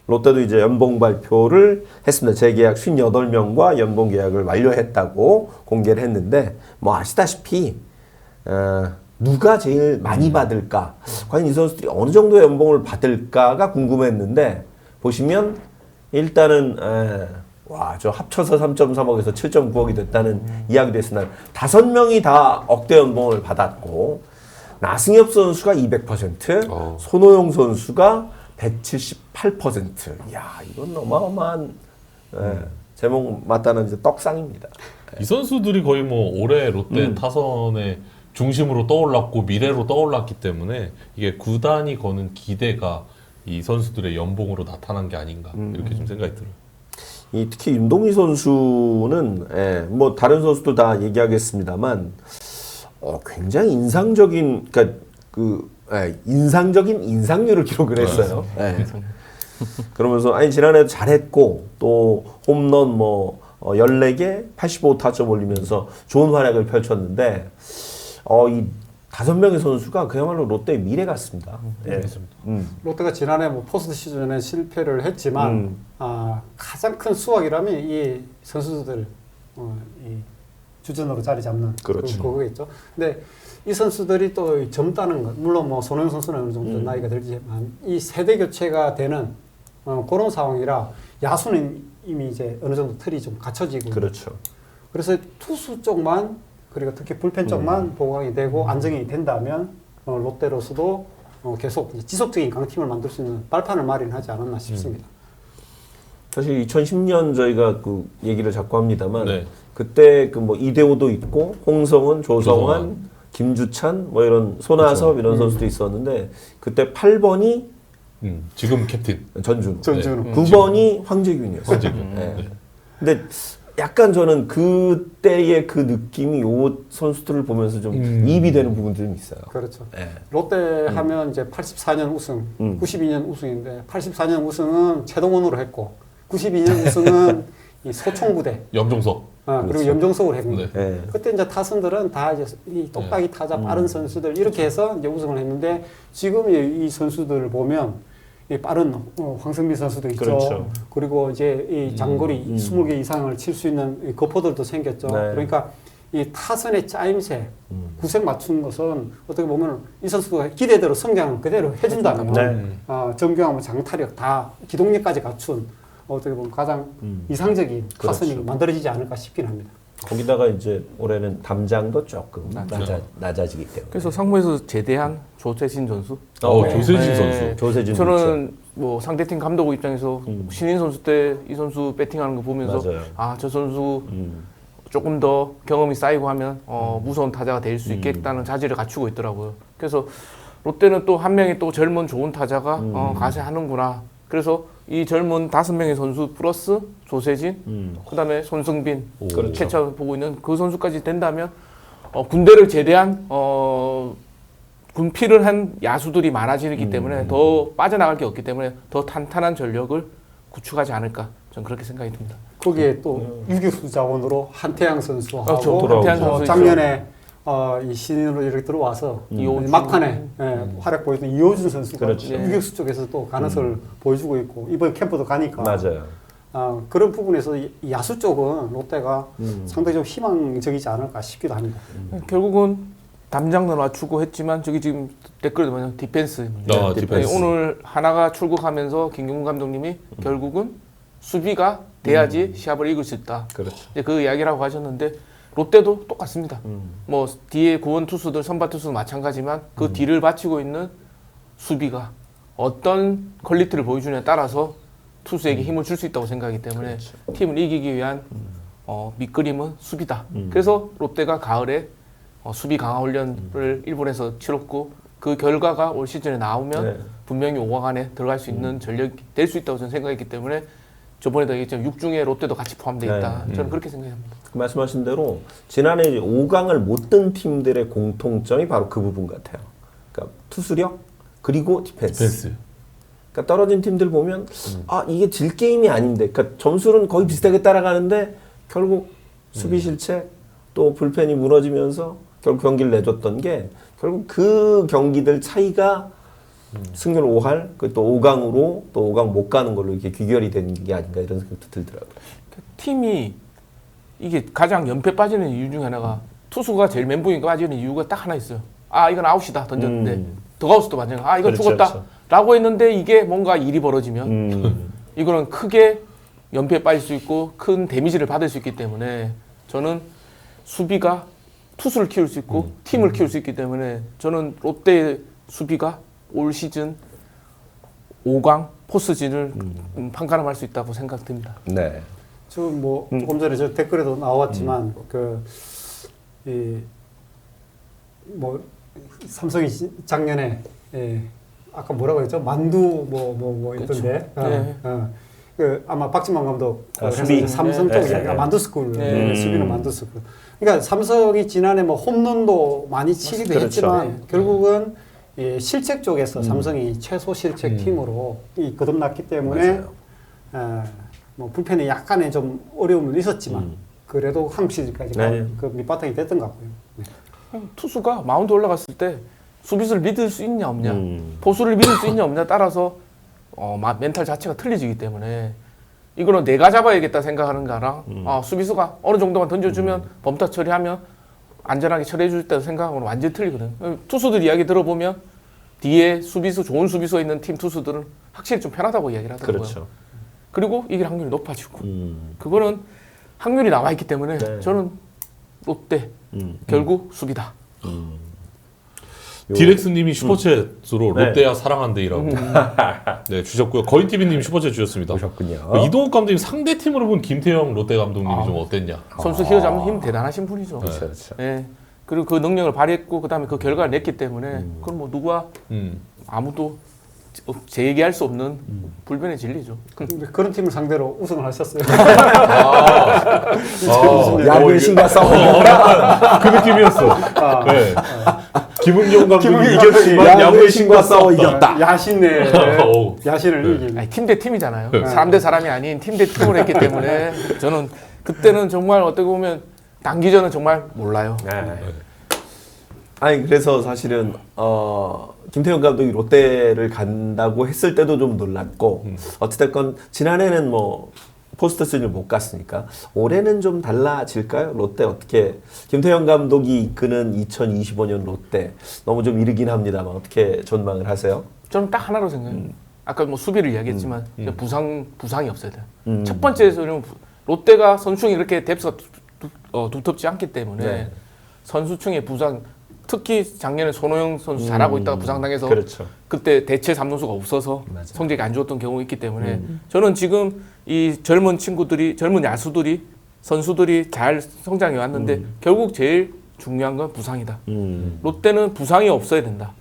롯데도 이제 연봉 발표를 했습니다. 재계약 58명과 연봉 계약을 완료했다고 공개를 했는데 뭐 아시다시피 누가 제일 많이 받을까? 과연 이 선수들이 어느 정도의 연봉을 받을까가 궁금했는데 보시면 일단은 저 합쳐서 3.3억에서 7.9억이 됐다는 이야기도 했으나 5명이 다 억대 연봉을 받았고 나승엽 선수가 200%, 손호영 선수가 178%. 이야, 이건 어마어마한 제목 맞다는 이제 떡상입니다. 이 선수들이 거의 뭐 올해 롯데 타선의 중심으로 떠올랐고 미래로 떠올랐기 때문에 이게 구단이 거는 기대가 이 선수들의 연봉으로 나타난 게 아닌가 이렇게 좀 생각이 들어요. 특히 윤동희 선수는 뭐 다른 선수도 다 얘기하겠습니다만 굉장히 인상적인 인상적인 인상률을 기록을 했어요. 그러면서 지난해도 잘했고 또 홈런 14개 85타점 올리면서 좋은 활약을 펼쳤는데 이 5명의 선수가 그야말로 롯데의 미래 같습니다. 롯데가 지난해 포스트 시즌에 실패를 했지만 가장 큰 수확이라면 이 선수들 이 주전으로 자리 잡는 그거겠죠. 근데 이 선수들이 또 젊다는 것, 물론 손흥민 선수는 어느 정도 나이가 들지만 이 세대 교체가 되는 그런 상황이라 야수는 이미 이제 어느 정도 틀이 좀 갖춰지고 그렇죠. 그래서 투수 쪽만 그리고 특히 불펜 쪽만 보강이 되고 안정이 된다면 롯데로서도 계속 지속적인 강팀을 만들 수 있는 발판을 마련하지 않았나 싶습니다. 사실 2010년 저희가 그 얘기를 자꾸 합니다만 그때 이대호도 있고 홍성은, 조성환, 김주찬 이런 손아섭 이런 선수도 있었는데 그때 8번이 지금 캡틴 전준우 9번이 황재균이었어요. 근데 약간 저는 그때의 그 느낌이 요 선수들을 보면서 좀 이입이 되는 부분들이 좀 있어요. 그렇죠. 롯데 하면 이제 84년 우승, 92년 우승인데 84년 우승은 최동원으로 했고 92년 우승은 이 소총부대 염종석 그리고 염종석으로 했는데 그때 이제 타선들은 다 이제 이 똑딱이 타자 빠른 선수들 이렇게 해서 이제 우승을 했는데 지금 이 선수들을 보면 이 빠른 황성민 선수도 있죠. 그렇죠. 그리고 이제 이 장거리 20개 이상을 칠 수 있는 이 거포들도 생겼죠. 그러니까 이 타선의 짜임새, 구색 맞춘 것은 어떻게 보면 이 선수가 기대대로 성장을 그대로 해준다면 정교하고 장타력 다 기동력까지 갖춘 어떻게 보면 가장 이상적인 타선이 만들어지지 않을까 싶긴 합니다. 거기다가 이제 올해는 담장도 조금 낮아지기 때문에. 그래서 상무에서 제대한 조세진 선수. 조세진 선수. 조세진 저는 상대팀 감독 입장에서 신인 선수 때 이 선수 배팅하는 거 보면서 저 선수 조금 더 경험이 쌓이고 하면 무서운 타자가 될 수 있겠다는 자질을 갖추고 있더라고요. 그래서 롯데는 또 한 명의 또 젊은 좋은 타자가 가세하는구나. 그래서 이 젊은 5명의 선수 플러스 조세진, 그다음에 손승빈 캐쳐 보고 있는 그 선수까지 된다면 군대를 제대한 군필을 한 야수들이 많아지기 때문에 더 빠져나갈 게 없기 때문에 더 탄탄한 전력을 구축하지 않을까 저는 그렇게 생각이 듭니다. 거기에 또 유격수 자원으로 한태양 선수하고 한태양 선수 작년에 이 신인으로 이렇게 들어와서 막판에 활약 보여준 이호준 선수가 유격수 쪽에서 또 가능성을 보여주고 있고 이번 캠프도 가니까 그런 부분에서 이 야수 쪽은 롯데가 상당히 좀 희망적이지 않을까 싶기도 합니다. 결국은 담장도 맞추고 했지만 저기 지금 댓글에 보면 디펜스. 디펜스. 오늘 하나가 출국하면서 김경문 감독님이 결국은 수비가 돼야지 시합을 이길 수 있다. 이제 그 이야기라고 하셨는데 롯데도 똑같습니다. 뒤에 구원 투수들, 선발 투수도 마찬가지지만 그 뒤를 바치고 있는 수비가 어떤 퀄리티를 보여주냐에 따라서 투수에게 힘을 줄 수 있다고 생각하기 때문에 팀을 이기기 위한 밑그림은 수비다. 그래서 롯데가 가을에 수비 강화 훈련을 일본에서 치렀고 그 결과가 올 시즌에 나오면 분명히 5강 안에 들어갈 수 있는 전력이 될 수 있다고 저는 생각했기 때문에 저번에도 얘기했지만 6중에 롯데도 같이 포함되어 있다. 저는 그렇게 생각합니다. 말씀하신 대로 지난해 5강을 못 든 팀들의 공통점이 바로 그 부분 같아요. 그러니까 투수력 그리고 디펜스. 그러니까 떨어진 팀들 보면 이게 질 게임이 아닌데, 그러니까 점수는 거의 비슷하게 따라가는데 결국 수비 실책 또 불펜이 무너지면서 결국 경기를 내줬던 게 결국 그 경기들 차이가 승률 5할, 또 5강으로 또 5강 못 가는 걸로 이렇게 귀결이 된 게 아닌가 이런 생각도 들더라고요. 팀이 이게 가장 연패 빠지는 이유 중에 하나가 투수가 제일 멘붕이 빠지는 이유가 딱 하나 있어요. 아 이건 아웃이다 던졌는데 더가우스도 마찬가지. 아 이건 그렇죠, 죽었다 그렇죠. 라고 했는데 이게 뭔가 일이 벌어지면 이거는 크게 연패에 빠질 수 있고 큰 데미지를 받을 수 있기 때문에 저는 수비가 투수를 키울 수 있고 팀을 키울 수 있기 때문에 저는 롯데의 수비가 올 시즌 5강 포스진을 판가름할 수 있다고 생각됩니다. 네. 지금 뭐 조금 전에 저 댓글에도 나왔지만 뭐 삼성이 작년에 아까 뭐라고 했죠? 만두 뭐 있던데. 그 아마 박진만 감독 수비. 삼성 쪽 이야기가 만두 스쿨 수비는 만두 스쿨. 그러니까 삼성이 지난해 뭐 홈런도 많이 치기도 그렇죠. 했지만 결국은 실책 쪽에서 삼성이 최소 실책 팀으로 거듭났기 때문에 뭐 불펜에 약간의 좀 어려움은 있었지만 그래도 한 시즌까지 그 밑바탕이 됐던 것 같고요. 투수가 마운드 올라갔을 때 수비수를 믿을 수 있냐 없냐, 포수를 믿을 수 있냐 없냐 따라서 멘탈 자체가 틀려지기 때문에 이거는 내가 잡아야겠다 생각하는 거랑 수비수가 어느 정도만 던져주면 범타 처리하면 안전하게 처리해 줄 때도 생각하고는 완전히 틀리거든. 투수들 이야기 들어보면 뒤에 수비수 좋은 수비수가 있는 팀 투수들은 확실히 좀 편하다고 이야기를 하더라고요. 그렇죠. 그리고 이길 확률이 높아지고 그거는 확률이 나와 있기 때문에 저는 롯데 결국 수비다. 디렉스님이 슈퍼챗으로 롯데야 사랑한대이라고 네, 주셨고요. 거인TV님 슈퍼챗 주셨습니다. 보셨군요. 이동욱 감독님 상대 팀으로 본 김태형 롯데 감독님이 좀 어땠냐? 선수 휘어잡는 힘 대단하신 분이죠. 그렇죠. 네. 그리고 그 능력을 발휘했고 그다음에 그 결과를 냈기 때문에 그건 뭐 누가 아무도 제기할 수 없는 불변의 진리죠. 그런 팀을 상대로 우승을 하셨어요. 야구의 신과 싸움. 그 느낌이었어. 네. 김은경 감독이 이겼지만 야구의 신과 싸워 이겼다. 야신의 야신을 이긴. 팀 대 팀이잖아요. 사람 대 사람이 아닌 팀 대 팀으로 했기 때문에 저는 그때는 정말 어떻게 보면 단기전은 정말 몰라요. 아니 그래서 사실은 김태형 감독이 롯데를 간다고 했을 때도 좀 놀랐고 어찌됐건 지난해는 뭐 포스트 시즌을 못 갔으니까 올해는 좀 달라질까요? 롯데 어떻게 김태형 감독이 이끄는 2025년 롯데 너무 좀 이르긴 합니다만 어떻게 전망을 하세요? 저는 딱 하나로 생각해요. 아까 뭐 수비를 이야기했지만 부상이 없어야 돼요. 첫 번째는 롯데가 선수층이 이렇게 뎁스가 두텁지 않기 때문에 선수층의 부상 특히 작년에 손호영 선수 잘하고 있다가 부상당해서 그때 대체 3루수가 없어서 성적이 안 좋았던 경우가 있기 때문에 저는 지금 이 젊은 친구들이 젊은 야수들이 선수들이 잘 성장해 왔는데 결국 제일 중요한 건 부상이다. 롯데는 부상이 없어야 된다.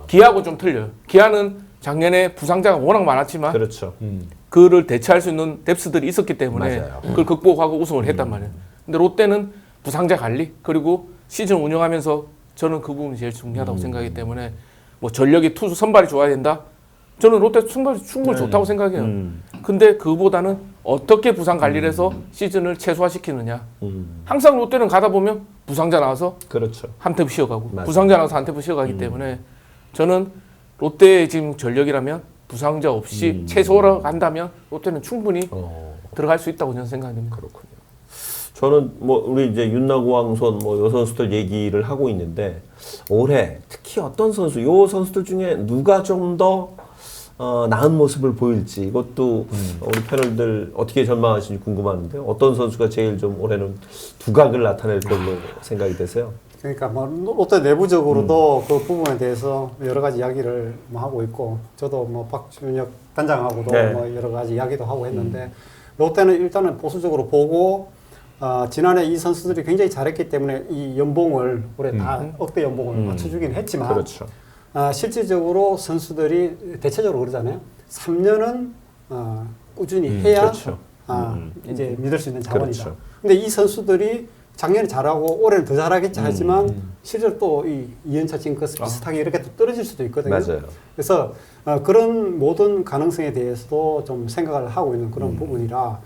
기아하고 좀 틀려요. 기아는 작년에 부상자가 워낙 많았지만 그를 대체할 수 있는 뎁스들이 있었기 때문에 그걸 극복하고 우승을 했단 말이에요. 근데 롯데는 부상자 관리 그리고 시즌 운영하면서 저는 그 부분이 제일 중요하다고 생각하기 때문에 뭐 전력이 투수 선발이 좋아야 된다. 저는 롯데 선발이 충분히 좋다고 생각해요. 근데 그보다는 어떻게 부상 관리를 해서 시즌을 최소화시키느냐. 항상 롯데는 가다 보면 부상자 나와서 한 템포 쉬어가고 부상자 나와서 한 템포 쉬어가기 때문에 저는 롯데의 지금 전력이라면 부상자 없이 최소화를 한다면 롯데는 충분히 들어갈 수 있다고 저는 생각합니다. 그렇군요. 저는 뭐 우리 이제 윤나고왕손 뭐 요 선수들 얘기를 하고 있는데 올해 특히 어떤 선수, 요 선수들 중에 누가 좀 더 나은 모습을 보일지 이것도 우리 패널들 어떻게 전망하시는지 궁금한데 어떤 선수가 제일 좀 올해는 두각을 나타낼 걸로 생각이 되세요? 그러니까 뭐 롯데 내부적으로도 그 부분에 대해서 여러 가지 이야기를 뭐 하고 있고 저도 뭐 박준혁 단장하고도 뭐 여러 가지 이야기도 하고 했는데 롯데는 일단은 보수적으로 보고 지난해 이 선수들이 굉장히 잘했기 때문에 이 연봉을 올해 다 억대 연봉을 맞춰주긴 했지만 실질적으로 선수들이 대체적으로 그러잖아요. 3년은 꾸준히 해야 이제 믿을 수 있는 자원이다. 근데 이 선수들이 작년에 잘하고 올해는 더 잘하겠지 하지만 실제로 또 이 2년차 징크스 비슷하게 이렇게 또 떨어질 수도 있거든요. 그래서 그런 모든 가능성에 대해서도 좀 생각을 하고 있는 그런 부분이라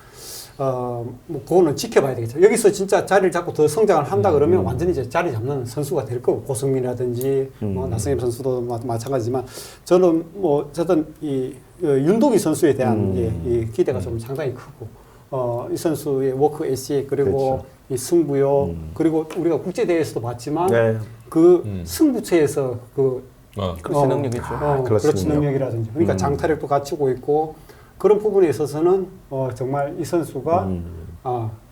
뭐 그거는 지켜봐야 되겠죠. 여기서 진짜 자리를 잡고 더 성장을 한다 그러면 완전히 이제 자리 잡는 선수가 될 거고 고승민이라든지 뭐 나승엽 선수도 마찬가지지만 저는 뭐 어쨌든 이 윤동희 선수에 대한 이 기대가 좀 상당히 크고 이 선수의 워크 에시 그리고 그렇죠. 이 승부요 그리고 우리가 국제 대회에서도 봤지만 네. 그 승부처에서 그 그렇지 능력이죠. 그렇지 그렇군요. 능력이라든지 그러니까 장타력도 갖추고 있고 그런 부분에 있어서는 정말 이 선수가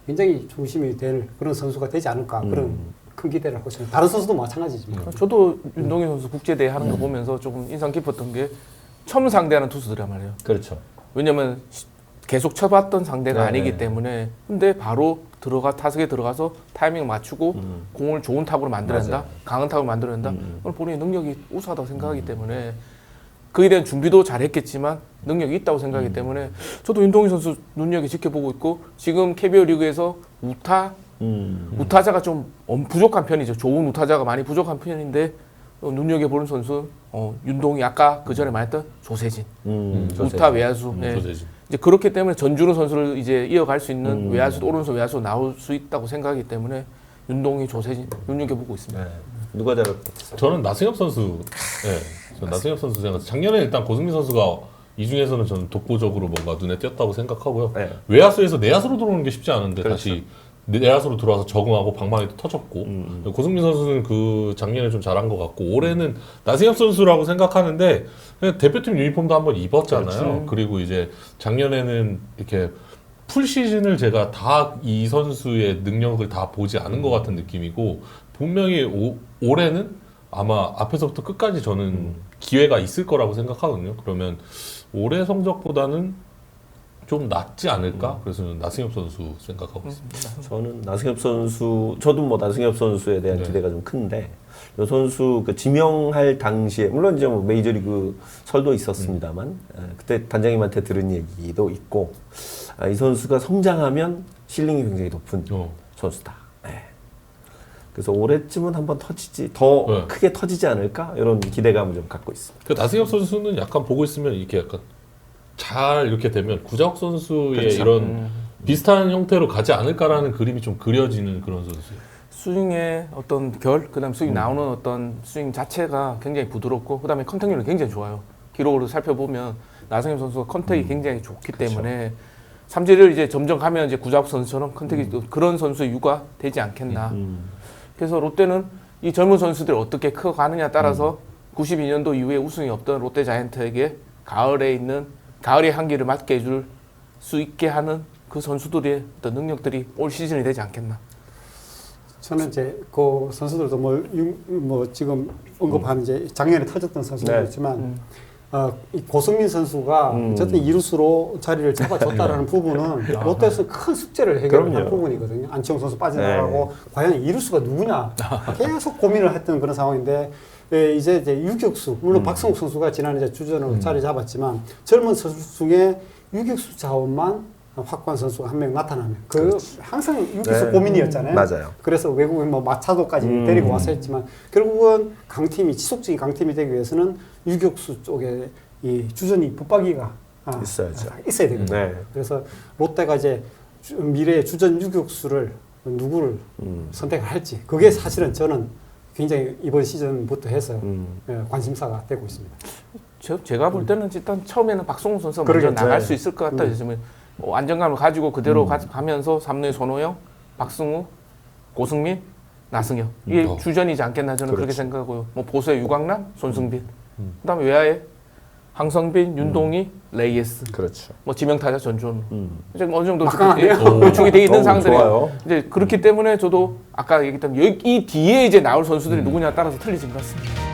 굉장히 중심이 될 그런 선수가 되지 않을까 그런 큰 기대를 하고 있습니다. 다른 선수도 마찬가지지만. 저도 윤동희 선수 국제대회 하는 거 보면서 조금 인상 깊었던 게 처음 상대하는 투수들이란 말이에요. 그렇죠. 왜냐면 계속 쳐봤던 상대가 네. 아니기 때문에 근데 바로 타석에 들어가서 타이밍 맞추고 공을 좋은 탑으로 만들어낸다. 맞아요. 강한 탑으로 만들어낸다. 그건 본인의 능력이 우수하다고 생각하기 때문에 그에 대한 준비도 잘했겠지만 능력이 있다고 생각하기 때문에 저도 윤동희 선수 눈여겨 지켜보고 있고 지금 KBO 리그에서 우타자가 좀 부족한 편이죠. 좋은 우타자가 많이 부족한 편인데 눈여겨보는 선수 윤동희 아까 그 전에 말했던 조세진 우타 외야수 조세진. 이제 그렇기 때문에 전준우 선수를 이제 이어갈 수 있는 외야수 오른손 외야수 나올 수 있다고 생각하기 때문에 윤동희 조세진 눈여겨보고 있습니다. 네. 누가 잘할 것 같아요? 저는 나승엽 선수, 저는 나승엽 선수 생각. 작년에 일단 고승민 선수가 이 중에서는 저는 독보적으로 뭔가 눈에 띄었다고 생각하고요. 네. 외야수에서 내야수로 들어오는 게 쉽지 않은데 그렇죠. 다시 내야수로 들어와서 적응하고 방망이도 터졌고 고승민 선수는 그 작년에 좀 잘한 것 같고 올해는 나승엽 선수라고 생각하는데 그냥 대표팀 유니폼도 한번 입었잖아요. 그렇죠. 그리고 이제 작년에는 이렇게 풀 시즌을 제가 다 이 선수의 능력을 다 보지 않은 것 같은 느낌이고 분명히 올해는 아마 앞에서부터 끝까지 저는 기회가 있을 거라고 생각하거든요. 그러면 올해 성적보다는 좀 낫지 않을까? 그래서 저는 나승엽 선수 생각하고 있습니다. 저는 나승엽 선수, 저도 뭐 나승엽 선수에 대한 네. 기대가 좀 큰데, 이 선수 그 지명할 당시에, 물론 이제 뭐 메이저리그 설도 있었습니다만, 그때 단장님한테 들은 얘기도 있고, 이 선수가 성장하면 실링이 굉장히 높은 선수다. 네. 그래서 올해쯤은 한번 더 네. 크게 터지지 않을까? 이런 기대감을 좀 갖고 있습니다. 그 나승엽 선수는 약간 보고 있으면 이렇게 약간 잘 이렇게 되면 구자욱 선수의 그렇죠. 이런 비슷한 형태로 가지 않을까라는 그림이 좀 그려지는 그런 선수예요. 스윙의 어떤 그다음 스윙 나오는 어떤 스윙 자체가 굉장히 부드럽고 그다음에 컨택률이 굉장히 좋아요. 기록으로 살펴보면 나승엽 선수가 컨택이 굉장히 좋기 때문에 삼재를 이제 점점 가면 이제 구자욱 선수처럼 컨택이 또 그런 선수의 유가 되지 않겠나. 그래서 롯데는 이 젊은 선수들이 어떻게 커가느냐에 따라서 92년도 이후에 우승이 없던 롯데 자이언트에게 가을의 향기를 맡게 해줄 수 있게 하는 그 선수들의 어떤 능력들이 올 시즌이 되지 않겠나. 저는 이제 그 선수들도 뭐 지금 언급한 이제 작년에 터졌던 선수도 있지만 이 고승민 선수가 어쨌든 이루수로 자리를 잡아줬다라는 부분은 롯데에서 큰 숙제를 해결한 그럼요. 부분이거든요. 안치홍 선수 빠져나가고 과연 이루수가 누구냐 계속 고민을 했던 그런 상황인데 이제 유격수 물론 박성욱 선수가 지난해 이제 주전으로 자리 잡았지만 젊은 선수 중에 유격수 자원만 확고한 선수가 한 명 나타나면 항상 유격수 고민이었잖아요. 맞아요. 그래서 외국인 뭐 마차도까지 데리고 와서 했지만 결국은 지속적인 강팀이 되기 위해서는 유격수 쪽에 이 주전이 붙박이가 있어야 되거든요. 네. 그래서 롯데가 이제 미래의 주전 유격수를 누구를 선택할지 그게 사실은 저는 굉장히 이번 시즌부터 해서 관심사가 되고 있습니다. 제가 볼 때는 일단 처음에는 박성훈 선수가 먼저 그러겠죠. 나갈 수 있을 것 같다. 그러면 안정감을 가지고 그대로 가면서 3루의 손호영, 박승우, 고승민, 나승엽 이게 주전이지 않겠나 저는 그렇게 생각하고요. 뭐 보수의 유광남, 손승빈, 그다음에 외야에 황성빈, 윤동희, 레이에스, 그렇죠. 뭐 지명타자 전준우 이제 어느 정도 막강하네요. 구축이 돼 있는 상황들이에요. 좋아요. 이제 그렇기 때문에 저도 아까 얘기했던 이 뒤에 이제 나올 선수들이 누구냐에 따라서 틀리진 것 같습니다.